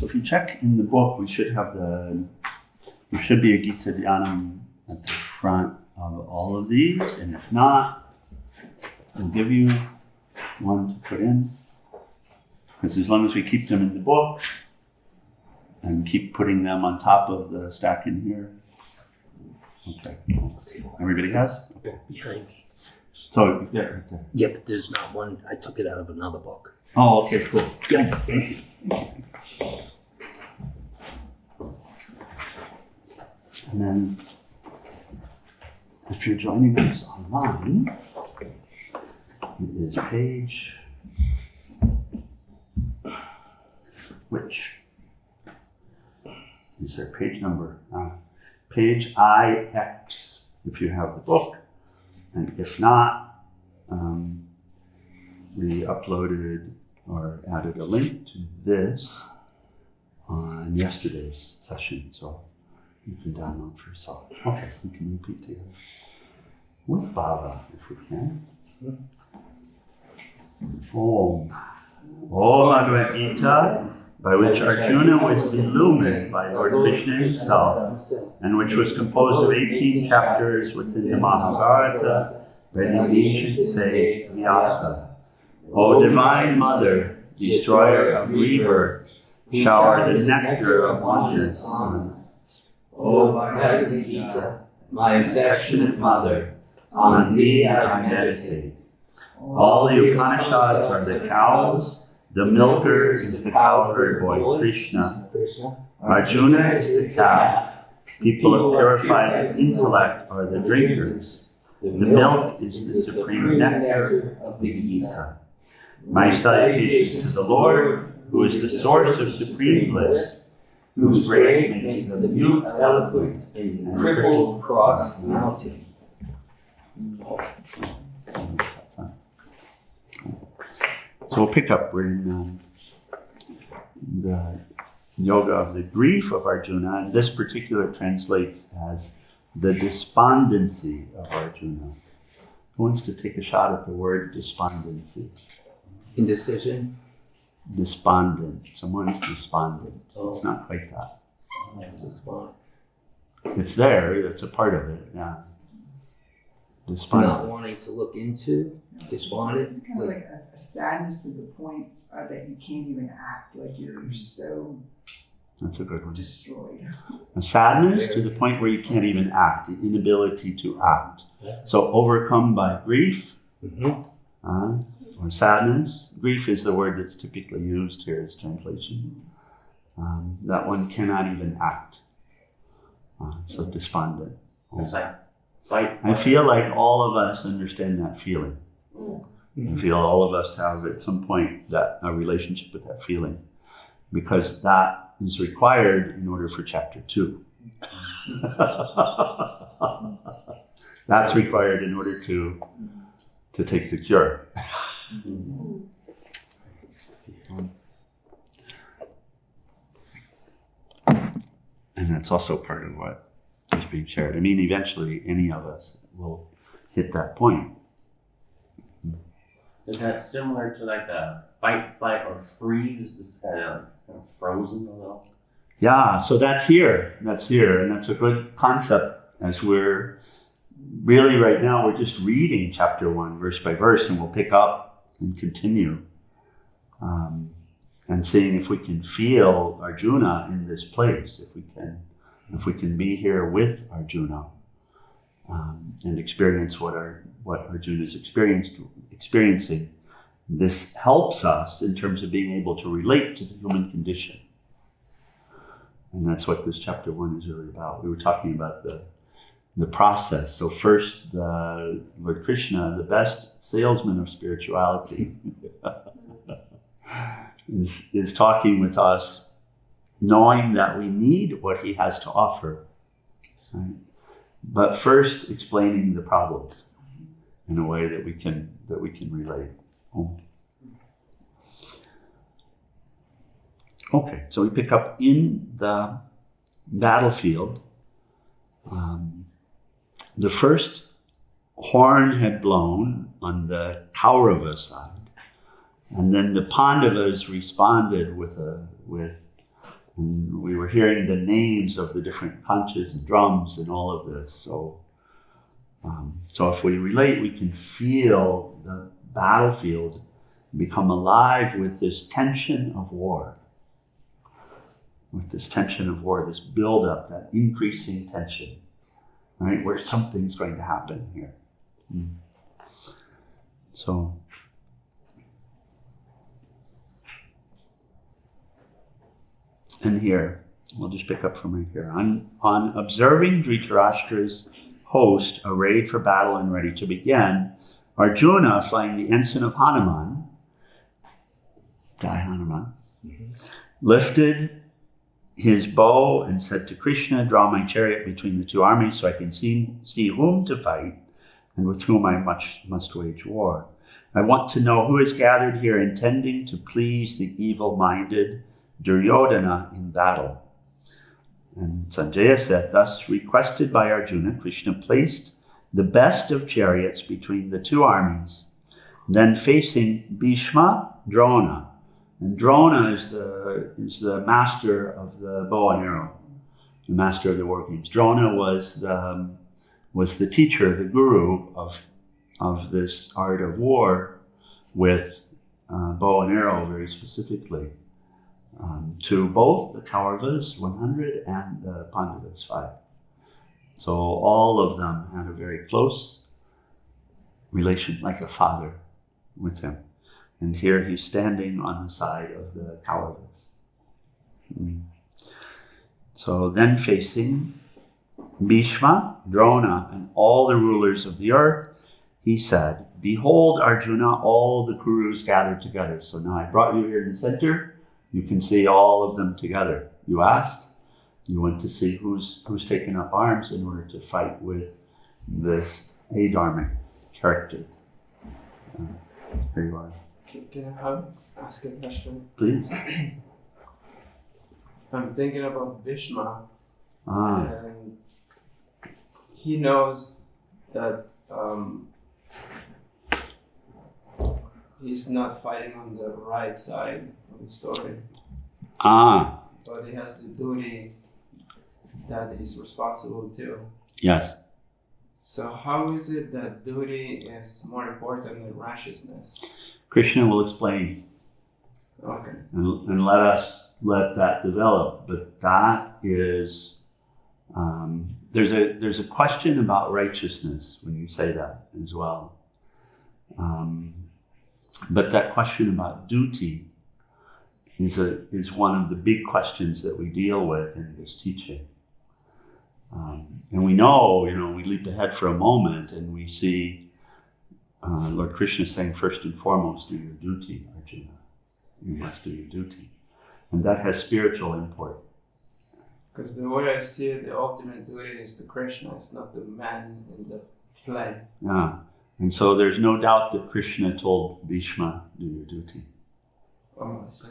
if you check in the book, there should be a Gita Dhyanam at the front of all of these, and if not, we'll give you one to put in. Because as long as we keep them in the book and keep putting them on top of the stack in here. Okay. Everybody has? Okay. Behind me. So, yeah, right there. Yeah, but there's not one. I took it out of another book. Oh, okay, cool. Yeah. Thank you. And then, if you're joining us online, it is page, which is there page number? Page IX, if you have the book, and if not, we uploaded or added a link to this on yesterday's session, so you can download for yourself. Okay, we can repeat together with Baba if we can. Om. Bhagavad Gita, by which Arjuna was illumined by Lord Krishna himself, and which was composed of 18 chapters within the Mahabharata by the ancient sage Vyasa. O Divine Mother, destroyer of rebirth, shower the nectar of oneness on us. O Bhagavad Gita, my affectionate mother, on thee I meditate. All the Upanishads are the cows, the milker is the cowherd boy Krishna, Arjuna is the calf, people of purified intellect are the drinkers, the milk is the supreme nectar of the Gita. My salutations to the Lord, who is the source of supreme bliss, whose grace makes the mute eloquent and crippled cross mountains. So we'll pick up. We're in the yoga of the grief of Arjuna, and this particular translates as the despondency of Arjuna. Who wants to take a shot at the word despondency? Indecision? Despondent. Someone's despondent. Oh. It's not quite that. Despondent. It's there. It's a part of it. Yeah. Despondent. Not wanting to look into? Despondent? It's kind of like a sadness to the point that you can't even act, like you're so That's a good one. destroyed. A sadness to the point where you can't even act, the inability to act. So overcome by grief or sadness. Grief is the word that's typically used here as translation. That one cannot even act. So despondent. It's like fight. I feel like all of us understand that feeling. I feel all of us have at some point that a relationship with that feeling, because that is required in order for chapter 2. That's required in order to take the cure. And that's also part of what is being shared. I mean, eventually any of us will hit that point. Is that similar to like the fight, flight, or freeze? It's kind of frozen a little. Yeah, so that's here, and that's a good concept as we're really right now, we're just reading chapter 1 verse by verse, and we'll pick up and continue and seeing if we can feel Arjuna in this place, if we can be here with Arjuna and experience what Arjuna is experiencing. This helps us in terms of being able to relate to the human condition. And that's what this chapter 1 is really about. We were talking about the process. So first, Lord Krishna, the best salesman of spirituality, is talking with us, knowing that we need what he has to offer. Right? But first, explaining the problems in a way that we can relate. Okay, so we pick up in the battlefield. The first horn had blown on the Kaurava side, and then the Pandavas responded with And we were hearing the names of the different conches and drums and all of this. So if we relate, we can feel the battlefield become alive with this tension of war. With this tension of war, this build-up, that increasing tension, right? Where something's going to happen here. So, and here, we'll just pick up from right here. On observing Dhritarashtra's host arrayed for battle and ready to begin, Arjuna, flying the ensign of Hanuman, Jai Hanuman, lifted his bow and said to Krishna, draw my chariot between the two armies so I can see whom to fight and with whom I must wage war. I want to know who is gathered here intending to please the evil-minded Duryodhana in battle. And Sanjaya said, thus requested by Arjuna, Krishna placed the best of chariots between the two armies, then facing Bhishma, Drona. And Drona is the master of the bow and arrow, the master of the war games. Drona was the teacher, the guru of this art of war with bow and arrow very specifically, to both the Kauravas, 100, and the Pandavas, 5. So all of them had a very close relation, like a father with him. And here he's standing on the side of the Kauravas. So then facing Bhishma, Drona, and all the rulers of the earth, he said, behold, Arjuna, all the Kurus gathered together. So now I brought you here in the center. You can see all of them together. You asked, you want to see who's taken up arms in order to fight with this adharmic character. Here you are. Can I ask a question? Please. I'm thinking about Bhishma, Ah. and he knows that he's not fighting on the right side of the story, Ah. but he has the duty that he's responsible to. Yes. So how is it that duty is more important than righteousness? Krishna will explain Okay. and let that develop. But that is, there's a question about righteousness when you say that as well. But that question about duty is one of the big questions that we deal with in this teaching. And we know, we leap ahead for a moment and we see Lord Krishna saying, first and foremost, do your duty, Arjuna. You must do your duty. And that has spiritual import. Because the way I see it, the ultimate duty is to Krishna. It's not the man in the play. Yeah. And so there's no doubt that Krishna told Bhishma, do your duty. Oh, I see.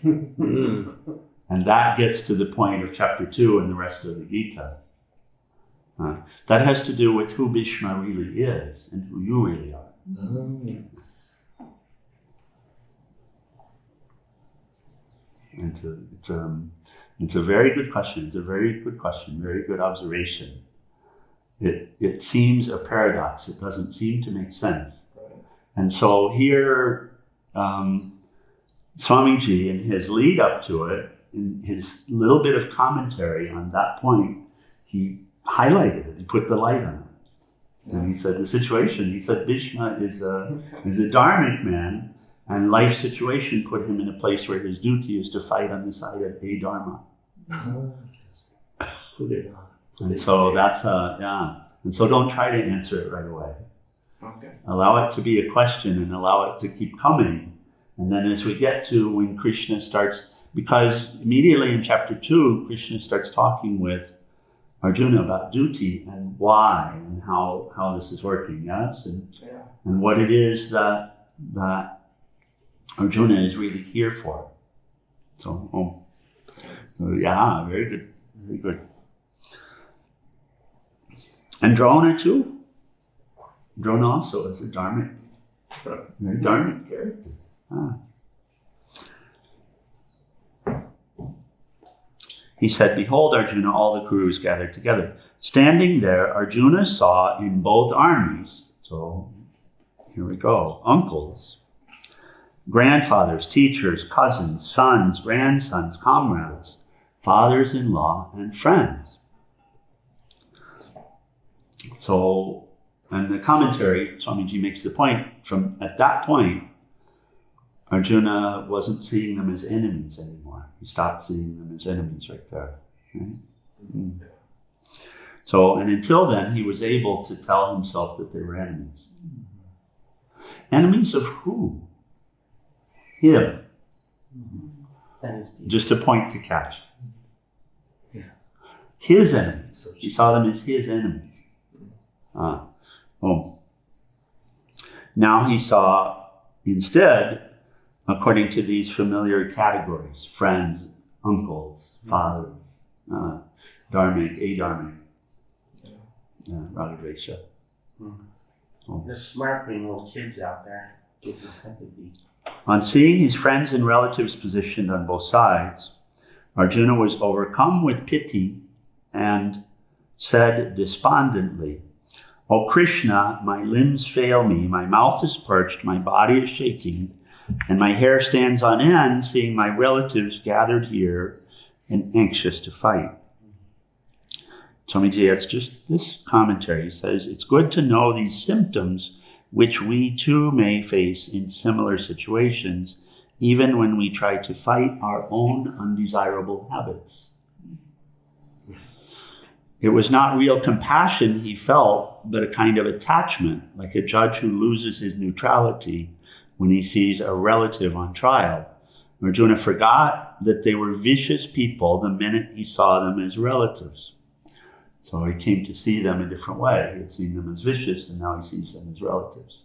And that gets to the point of chapter 2 and the rest of the Gita. That has to do with who Bhishma really is and who you really are. And it's a very good question. It's a very good question, very good observation. It seems a paradox. It doesn't seem to make sense. And so here, Swamiji, in his lead up to it, in his little bit of commentary on that point, he highlighted it and put the light on it. And he said the situation, he said Bhishma is a dharmic man, and life situation put him in a place where his duty is to fight on the side of adharma. Put it on. And so that's And so don't try to answer it right away. Okay. Allow it to be a question and allow it to keep coming. And then as we get to when Krishna starts, because immediately in chapter 2, Krishna starts talking with Arjuna about duty and why and how this is working, yes? And what it is that Arjuna is really here for. So, yeah, very good, very good. And Drona too. Drona also is a dharmic, character. He said, "Behold, Arjuna, all the Kurus gathered together. Standing there, Arjuna saw in both armies," so here we go, uncles, grandfathers, teachers, cousins, sons, grandsons, comrades, fathers-in-law, and friends. So, and the commentary, Swamiji makes the point, from at that point, Arjuna wasn't seeing them as enemies anymore. He stopped seeing them as enemies right there. Right? Mm. So, and until then, he was able to tell himself that they were enemies. Enemies of who? Him. Just a point to catch. Yeah. His enemies. He saw them as his enemies. Now he saw instead, according to these familiar categories, friends, uncles, father, dharmic, adharmic, ragadvesha. The smart putting little kids out there, get the sympathy. On seeing his friends and relatives positioned on both sides, Arjuna was overcome with pity and said despondently, "O Krishna, my limbs fail me, my mouth is parched, my body is shaking, and my hair stands on end, seeing my relatives gathered here and anxious to fight." Swamiji, it's just this commentary says, it's good to know these symptoms which we too may face in similar situations, even when we try to fight our own undesirable habits. It was not real compassion he felt, but a kind of attachment, like a judge who loses his neutrality when he sees a relative on trial. Arjuna forgot that they were vicious people the minute he saw them as relatives. So he came to see them a different way. He had seen them as vicious, and now he sees them as relatives.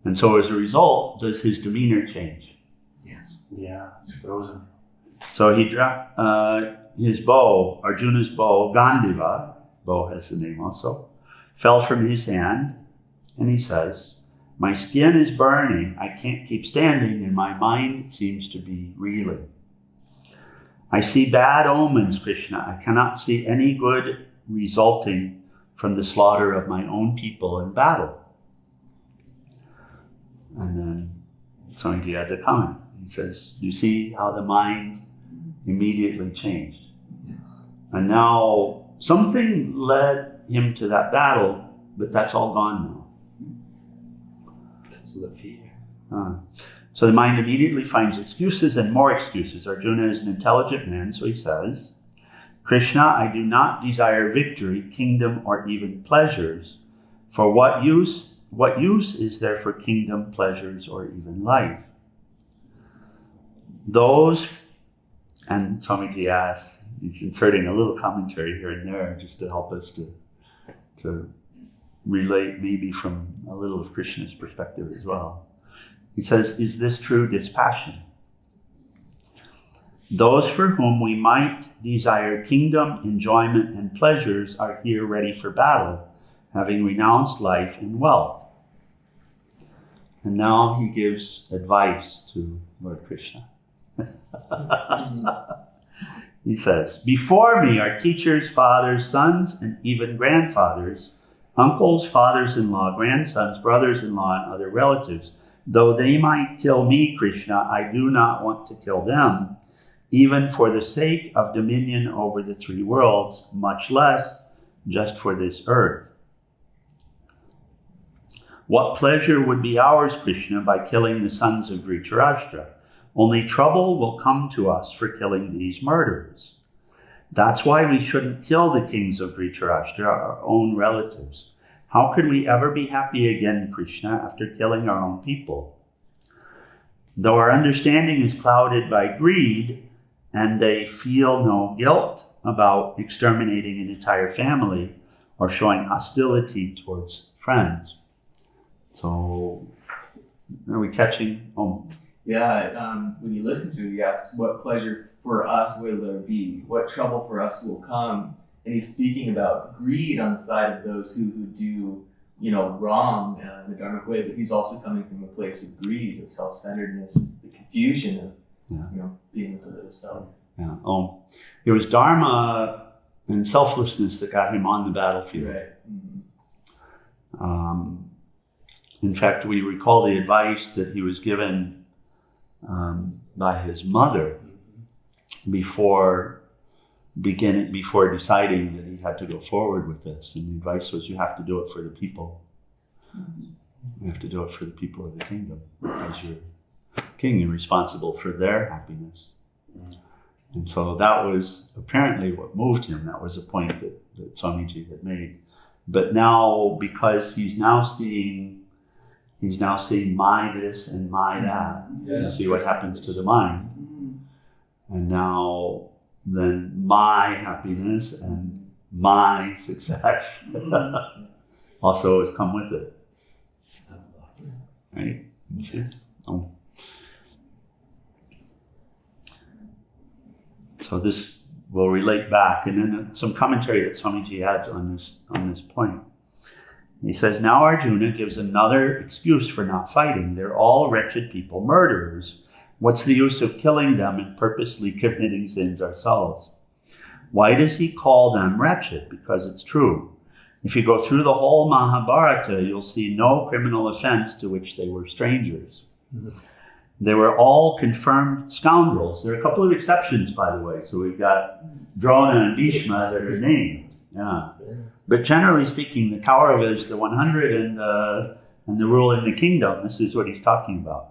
And so as a result, does his demeanor change? Yeah, it's frozen. So he dropped his bow, Arjuna's bow, Gandiva, bow has the name also, fell from his hand, and he says, "My skin is burning, I can't keep standing, and my mind seems to be reeling. I see bad omens, Krishna. I cannot see any good resulting from the slaughter of my own people in battle." And then Swamiji adds a comment. He says, "You see how the mind immediately changed. And now something led him to that battle, but that's all gone now." Because of the fear. So the mind immediately finds excuses and more excuses. Arjuna is an intelligent man, so he says, "Krishna, I do not desire victory, kingdom, or even pleasures. For what use is there for kingdom, pleasures, or even life? Those," and Swamiji asks, he's inserting a little commentary here and there just to help us to relate maybe from a little of Krishna's perspective as well. He says, "Is this true dispassion? Those for whom we might desire kingdom, enjoyment, and pleasures are here ready for battle, having renounced life and wealth." And now he gives advice to Lord Krishna. He says, "Before me are teachers, fathers, sons, and even grandfathers, uncles, fathers-in-law, grandsons, brothers-in-law, and other relatives. Though they might kill me, Krishna, I do not want to kill them, even for the sake of dominion over the three worlds, much less just for this earth. What pleasure would be ours, Krishna, by killing the sons of Dhritarashtra? Only trouble will come to us for killing these murderers. That's why we shouldn't kill the kings of Dhritarashtra, our own relatives. How could we ever be happy again, Krishna, after killing our own people? Though our understanding is clouded by greed, and they feel no guilt about exterminating an entire family or showing hostility towards friends." So, are we catching? When you listen to it, he asks, what pleasure for us will there be? What trouble for us will come? And he's speaking about greed on the side of those who do, wrong in a dharmic way, but he's also coming from a place of greed, of self-centeredness, the confusion being with the little self. Yeah. It was dharma and selflessness that got him on the battlefield. Right. In fact, we recall the advice that he was given by his mother before deciding that he had to go forward with this. And the advice was, you have to do it for the people. You have to do it for the people of the kingdom. As you're king, you're responsible for their happiness. And so that was apparently what moved him. That was a point that Swamiji had made. But now, because he's now seeing my this and my that, you see what happens to the mind. And now then my happiness and my success also has come with it. Right? So this will relate back, and then some commentary that Swamiji adds on this point. He says, now Arjuna gives another excuse for not fighting. They're all wretched people, murderers. What's the use of killing them and purposely committing sins ourselves? Why does he call them wretched? Because it's true. If you go through the whole Mahabharata, you'll see no criminal offense to which they were strangers. They were all confirmed scoundrels. There are a couple of exceptions, by the way. So we've got Drona and Bhishma that are named. Yeah. But generally speaking, the Kauravas, the 100, and the rule in the kingdom, this is what he's talking about.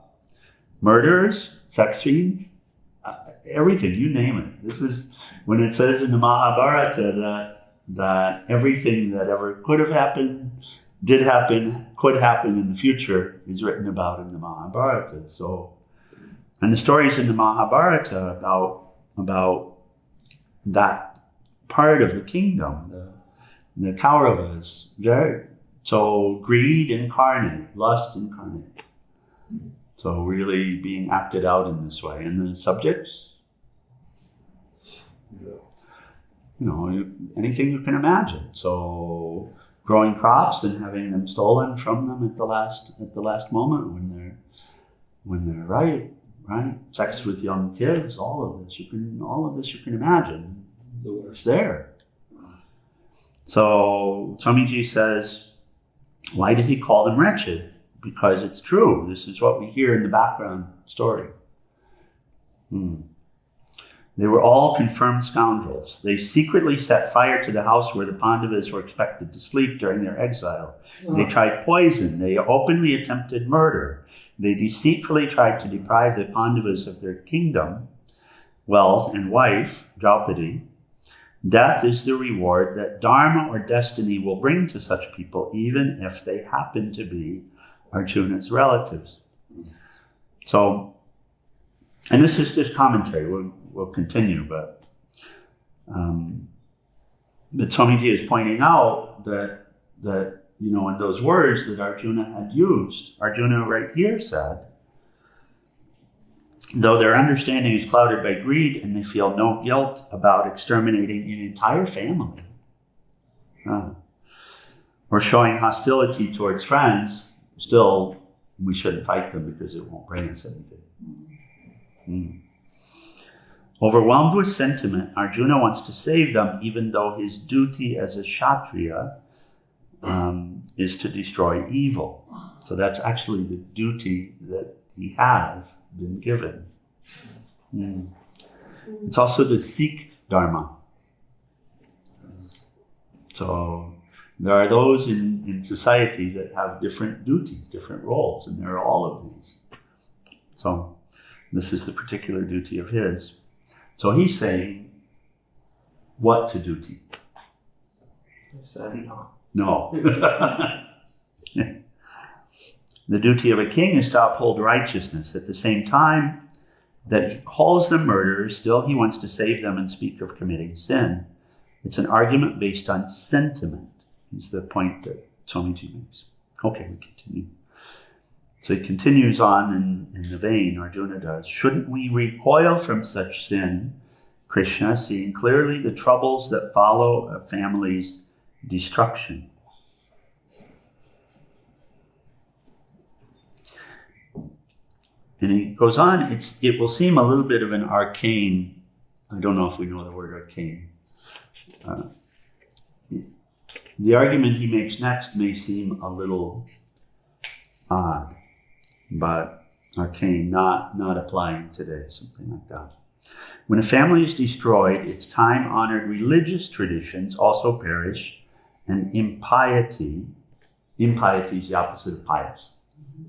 Murderers, sex fiends, everything, you name it. This is when it says in the Mahabharata that everything that ever could have happened, did happen, could happen in the future is written about in the Mahabharata. So, and the stories in the Mahabharata about that part of the kingdom, the Kauravas, so greed incarnate, lust incarnate. So really being acted out in this way. And the subjects, anything you can imagine. So growing crops and having them stolen from them at the last moment when they're right? Sex with young kids, all of this you can imagine. It's there. So Swamiji says, why does he call them wretched? Because it's true. This is what we hear in the background story. They were all confirmed scoundrels. They secretly set fire to the house where the Pandavas were expected to sleep during their exile. They tried poison. They openly attempted murder. They deceitfully tried to deprive the Pandavas of their kingdom, wealth, and wife, Draupadi. Death is the reward that dharma or destiny will bring to such people, even if they happen to be Arjuna's relatives. So, and this is just commentary. We'll continue, but Swamiji is pointing out that in those words that Arjuna had used, Arjuna right here said, though their understanding is clouded by greed and they feel no guilt about exterminating an entire family, or showing hostility towards friends, still we shouldn't fight them because it won't bring us anything. Overwhelmed with sentiment, Arjuna wants to save them, even though his duty as a Kshatriya is to destroy evil. So that's actually the duty that he has been given. It's also the Sikh Dharma. So there are those in society that have different duties, different roles, and there are all of these. So this is the particular duty of his. So he's saying what to duty? No. The duty of a king is to uphold righteousness. At the same time that he calls them murderers, still he wants to save them and speak of committing sin. It's an argument based on sentiment, is the point that Swamiji makes. Okay, we continue. So he continues on in the vein, Arjuna does. Shouldn't we recoil from such sin, Krishna, seeing clearly the troubles that follow a family's destruction? And he goes on, it will seem a little bit of an arcane, I don't know if we know the word arcane. The argument he makes next may seem a little odd, but arcane, not applying today, something like that. When a family is destroyed, its time-honored religious traditions also perish, and impiety is the opposite of pious.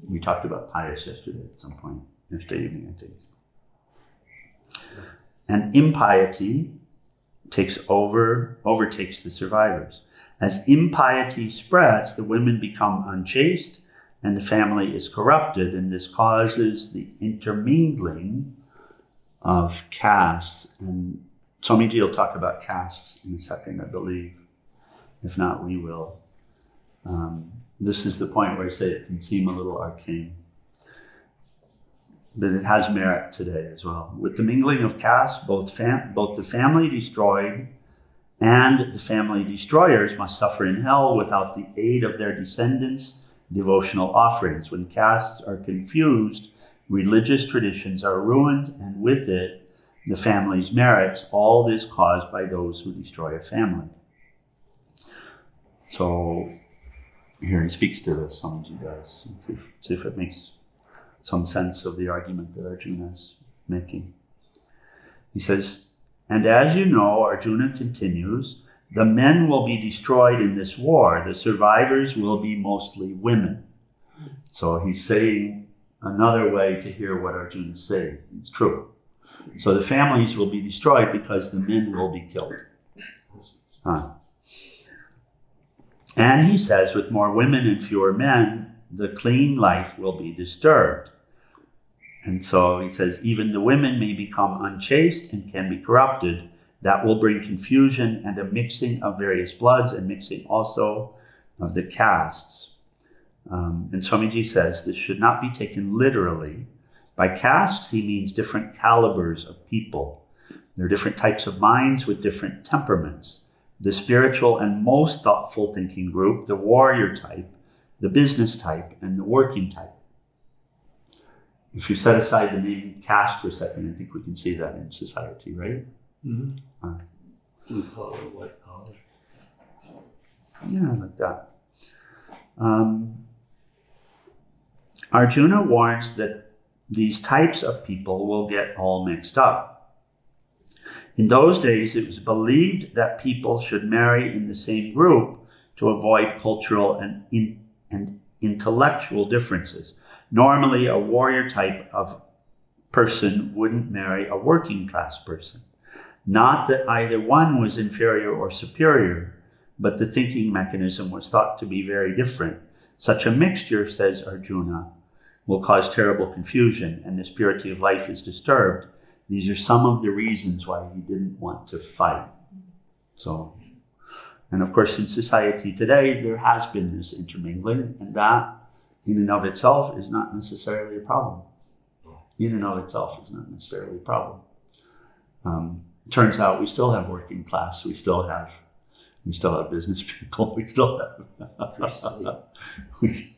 We talked about pious yesterday at some point, yesterday evening, I think. And impiety overtakes the survivors. As impiety spreads, the women become unchaste and the family is corrupted, and this causes the intermingling of castes. And Swamiji will talk about castes in a second, I believe. If not, we will. This is the point where I say it can seem a little arcane. But it has merit today as well. With the mingling of castes, both the family destroyed and the family destroyers must suffer in hell without the aid of their descendants' devotional offerings. When castes are confused, religious traditions are ruined, and with it, the family's merits, all this caused by those who destroy a family. So here he speaks to this, Swamiji does. See if it makes some sense of the argument that Arjuna is making. He says, and as you know, Arjuna continues, the men will be destroyed in this war. The survivors will be mostly women. So he's saying another way to hear what Arjuna is saying. It's true. So the families will be destroyed because the men will be killed. And he says, with more women and fewer men, the clean life will be disturbed. And so he says, even the women may become unchaste and can be corrupted. That will bring confusion and a mixing of various bloods and mixing also of the castes. And Swamiji says this should not be taken literally. By castes, he means different calibers of people. There are different types of minds with different temperaments. The spiritual and most thoughtful thinking group, the warrior type, the business type, and the working type. If you set aside the name caste for a second, I think we can see that in society, right? Mm-hmm. We call it white collar. Yeah, like that. Arjuna warns that these types of people will get all mixed up. In those days, it was believed that people should marry in the same group to avoid cultural and intellectual differences. Normally, a warrior type of person wouldn't marry a working class person. Not that either one was inferior or superior, but the thinking mechanism was thought to be very different. Such a mixture, says Arjuna, will cause terrible confusion, and this purity of life is disturbed. These are some of the reasons why he didn't want to fight. So, and of course, in society today, there has been this intermingling, and that in and of itself is not necessarily a problem. In and of itself is not necessarily a problem. Turns out we still have working class, we still have business people, we still have,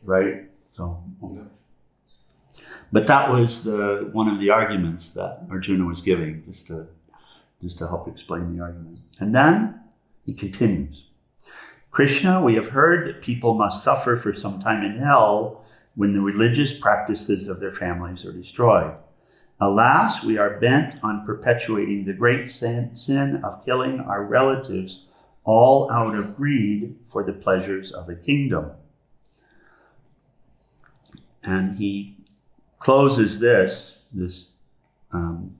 right? So, but that was one of the arguments that Arjuna was giving, just to help explain the argument. And then he continues. Krishna, we have heard that people must suffer for some time in hell when the religious practices of their families are destroyed. Alas, we are bent on perpetuating the great sin of killing our relatives, all out of greed for the pleasures of a kingdom. And he closes this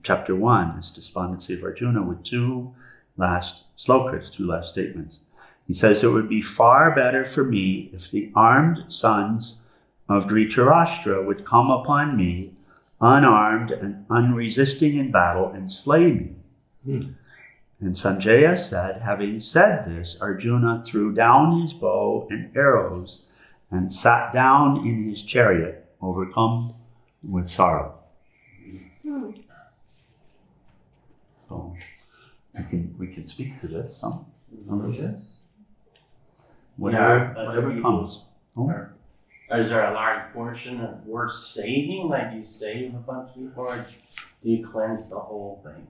chapter 1, this despondency of Arjuna, with two last slokas, two last statements. He says, it would be far better for me if the armed sons of Dhritarashtra would come upon me, unarmed and unresisting in battle, and slay me. And Sanjaya said, having said this, Arjuna threw down his bow and arrows and sat down in his chariot, overcome with sorrow. So we can speak to this some of this. Whatever comes. is there a large portion of worth saving? Like you save a bunch of people, or do you cleanse the whole thing?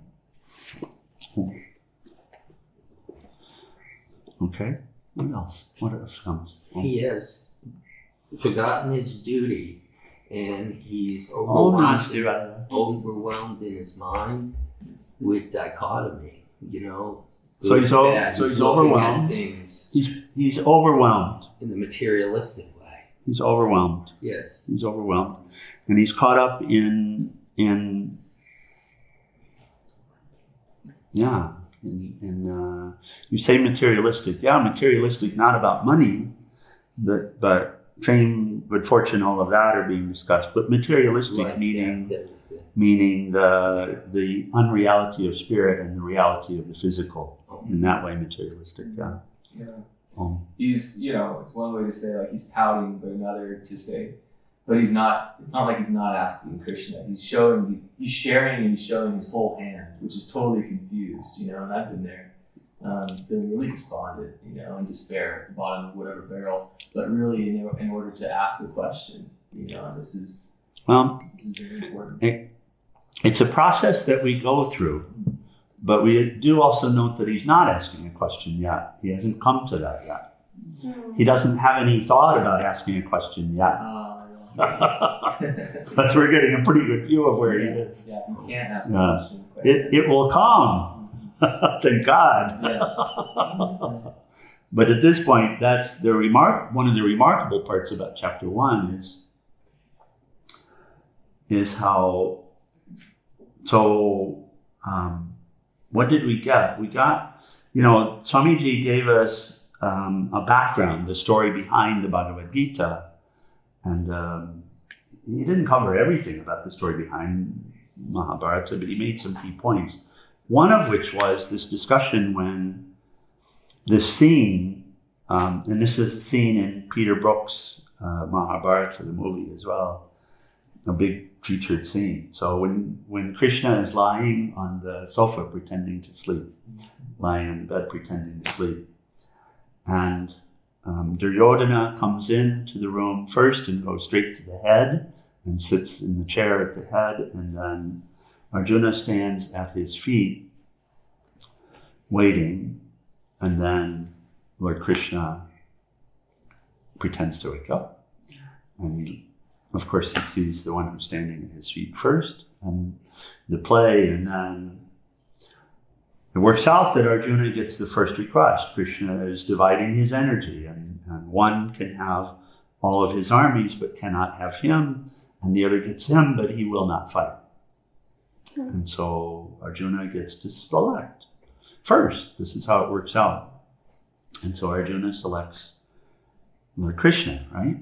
Okay. What else? What else comes? He has forgotten his duty, and he's overwhelmed in his mind with dichotomy. So he's looking at overwhelmed. things He's overwhelmed. in the materialistic way. He's overwhelmed. Yes. He's overwhelmed, and he's caught up in you say materialistic. Yeah, materialistic, not about money, but fame, good fortune, all of that are being discussed. But materialistic Right, meaning yeah. meaning the unreality of spirit and the reality of the physical. In that way, materialistic. Yeah. He's, it's one way to say like he's pouting, but another to say, but he's not. It's not like he's not asking Krishna. He's sharing, and he's showing his whole hand, which is totally confused. And I've been there, feeling really despondent, in despair at the bottom of whatever barrel. But really, in order to ask a question, this is very important. It's a process that we go through, but we do also note that he's not asking a question yet. He hasn't come to that yet. He doesn't have any thought about asking a question yet. But we're getting a pretty good view of where he is. Yeah, you can't ask the question. It will come. Thank God. But at this point, that's one of the remarkable parts about chapter 1 is how. So, what did we get? We got, Swamiji gave us a background, the story behind the Bhagavad Gita. And he didn't cover everything about the story behind Mahabharata, but he made some key points. One of which was this discussion when this scene, and this is a scene in Peter Brook's Mahabharata, the movie as well, a big featured scene. So when Krishna is lying on the sofa pretending to sleep, lying in bed pretending to sleep, and Duryodhana comes into the room first and goes straight to the head and sits in the chair at the head, and then Arjuna stands at his feet waiting, and then Lord Krishna pretends to wake up, and of course he sees the one who's standing at his feet first, and the play, and then it works out that Arjuna gets the first request. Krishna is dividing his energy, and one can have all of his armies but cannot have him, and the other gets him, but he will not fight. And so Arjuna gets to select first. This is how it works out. And so Arjuna selects Lord Krishna, right?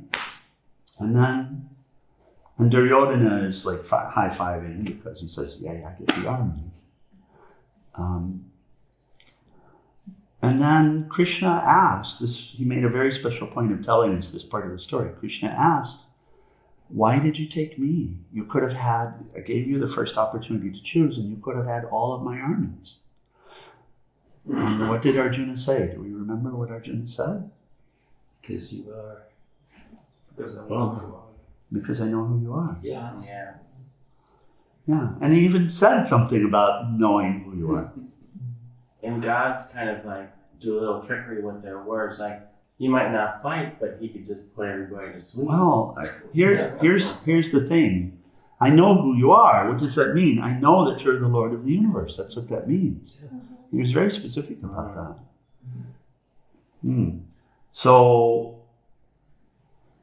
And Duryodhana is like high-fiving because he says, yeah, I get the armies. And then Krishna asked, he made a very special point of telling us this part of the story. Krishna asked, why did you take me? You could have I gave you the first opportunity to choose, and you could have had all of my armies. And what did Arjuna say? Do we remember what Arjuna said? Because you are. Because I know who you are. Because I know who you are. Yeah. Yeah, and he even said something about knowing who you are. And God's kind of like do a little trickery with their words. Like, he might not fight, but he could just put everybody to sleep. Well, here's the thing. I know who you are. What does that mean? I know that you're the Lord of the universe. That's what that means. He was very specific about that. So,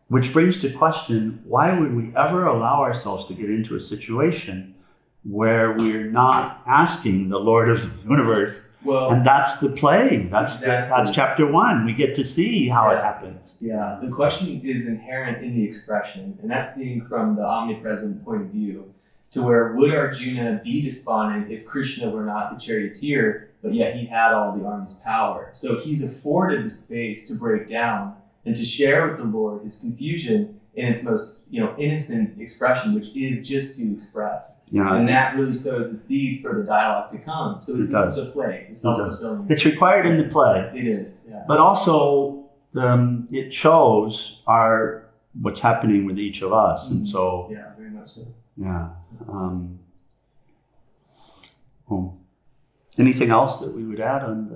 which brings to question, why would we ever allow ourselves to get into a situation where we're not asking the Lord of the universe? Well, and that's the play. That's chapter 1. We get to see how it happens. Yeah, the question is inherent in the expression, and that's seen from the omnipresent point of view, to where would Arjuna be despondent if Krishna were not the charioteer, but yet he had all the army's power? So he's afforded the space to break down and to share with the Lord his confusion in its most innocent expression, which is just to express. Yeah. And that really sows the seed for the dialogue to come. So this is the play, the self-fulfilling. It's required in the play. It is, yeah. But also, it shows our what's happening with each of us. And so, Yeah, very much so. yeah. Anything else that we would add on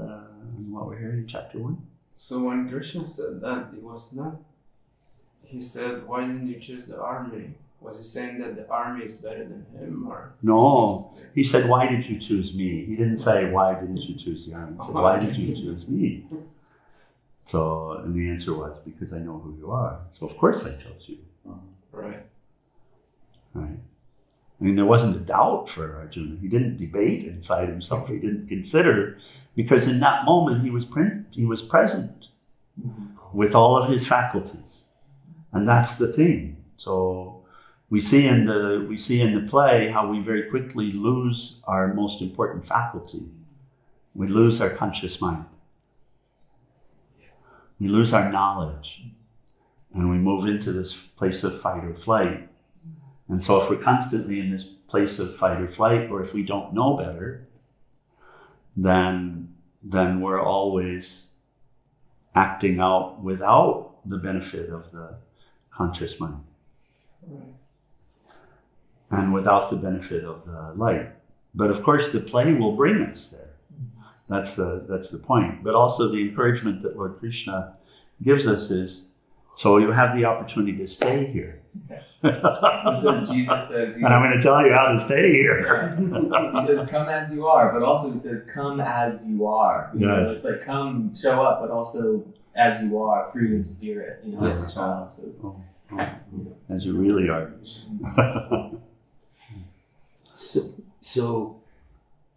what we're hearing in chapter 1? So when Krishna said that, it was not, he said, why didn't you choose the army? Was he saying that the army is better than him, or? No, he said, why did you choose me? He didn't say, why didn't you choose the army? He said, why did you choose me? So, and the answer was, because I know who you are. So of course I chose you. Right. Right. I mean, there wasn't a doubt for Arjuna. He didn't debate inside himself. He didn't consider, because in that moment he was present with all of his faculties, and that's the thing. So we see in the play how we very quickly lose our most important faculty. We lose our conscious mind. We lose our knowledge, and we move into this place of fight or flight. And so if we're constantly in this place of fight or flight, or if we don't know better, then we're always acting out without the benefit of the conscious mind. Right. And without the benefit of the light. But of course the play will bring us there. That's the point. But also the encouragement that Lord Krishna gives us is, so you have the opportunity to stay here. Jesus says, and I'm going to tell you how to stay here. He says, come as you are, but also he says, come as you are. You know, it's like, come, show up, but also as you are, free in spirit, you know, as a child. So, as you really are. So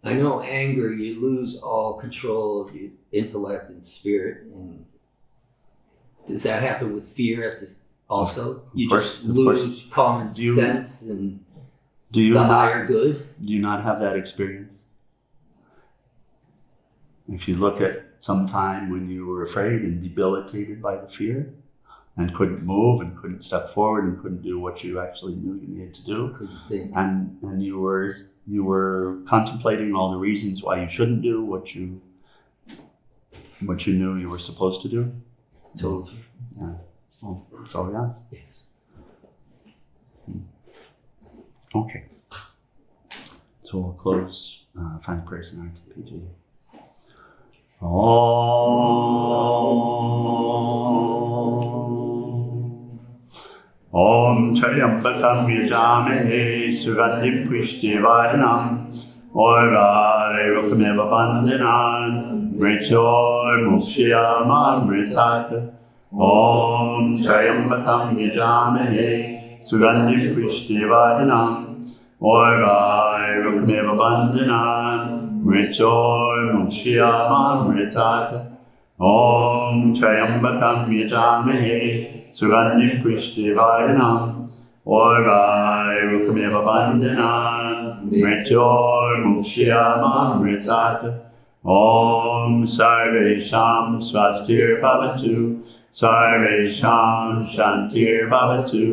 I know anger, you lose all control of your intellect and spirit. And does that happen with fear at this also? You just lose common sense and the higher good? Do you not have that experience? If you look at some time when you were afraid and debilitated by the fear and couldn't move and couldn't step forward and couldn't do what you actually knew you needed to do, Couldn't think. and you were contemplating all the reasons why you shouldn't do what you knew you were supposed to do. Totally. Yeah. Oh, so yeah. Yes. Okay. So we'll close final prayers in our PG. Om Chayambakam Yajamahe Sugandhim Pushtivaranam Orvare Rukameva Bandhanan Mrityur Mukshiyamamritat Om Chayambakam Yajamahe Sugandhim Pushtivaranam Orvare Rukameva Bandhanan Mrityur Mukshiyamamritat Om Chayambakam Yajamahe Sugandhim Pushtivaranam Orvai Rukameva Bandhanan Mrityur Mukshiyamamritat Om Sarvesham Swastir Bhavatu Sarvesham Shantir Bhavatu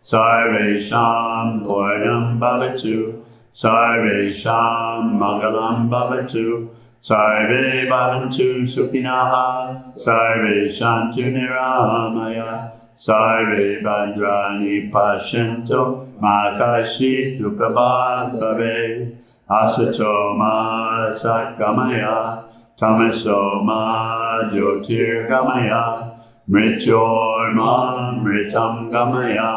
Sarvesham Purnam Bhavatu Sarvesham Mangalam Bhavatu Sarve Bhavantu Sukhinaha, Sarve Shantu Niramaya, Sarve Bhadrani Pashyanto, Makashi Dukhabhat Bhave, Asato Ma Satgamaya, Tamaso Ma Jyotir Gamaya, Mrityor Ma Mritam Gamaya,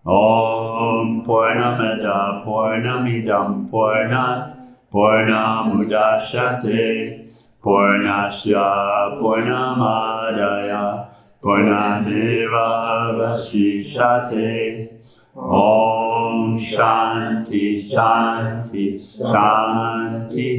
Om Purnamada Purnamidam Purnat, Purnamudashate, Purnasya Purnamadaya, Purnameva Vasishate. Om Shanti Shanti Shanti.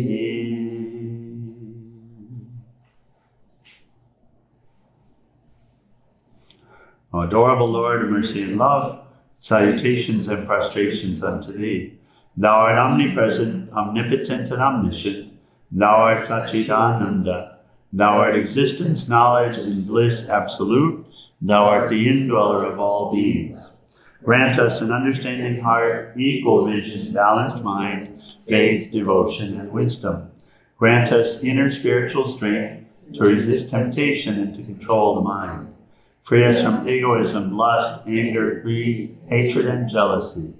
O adorable Lord of mercy and love, salutations and prostrations unto thee. Thou art omnipresent, omnipotent, and omniscient. Thou art Satchidananda. Thou art existence, knowledge, and bliss absolute. Thou art the indweller of all beings. Grant us an understanding heart, equal vision, balanced mind, faith, devotion, and wisdom. Grant us inner spiritual strength to resist temptation and to control the mind. Free us from egoism, lust, anger, greed, hatred, and jealousy.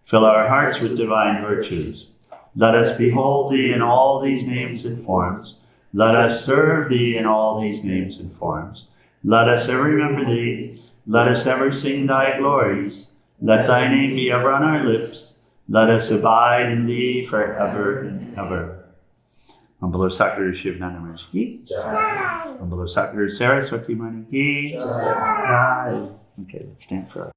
Fill our hearts with divine virtues. Let us behold Thee in all these names and forms. Let us serve Thee in all these names and forms. Let us ever remember Thee. Let us ever sing Thy glories. Let Thy name be ever on our lips. Let us abide in Thee forever and ever. Bolo Sakguru Shivananda Maharaj Ki Jai. Bolo Sakguru Saraswati Mani Ki Jai. Okay, let's stand for our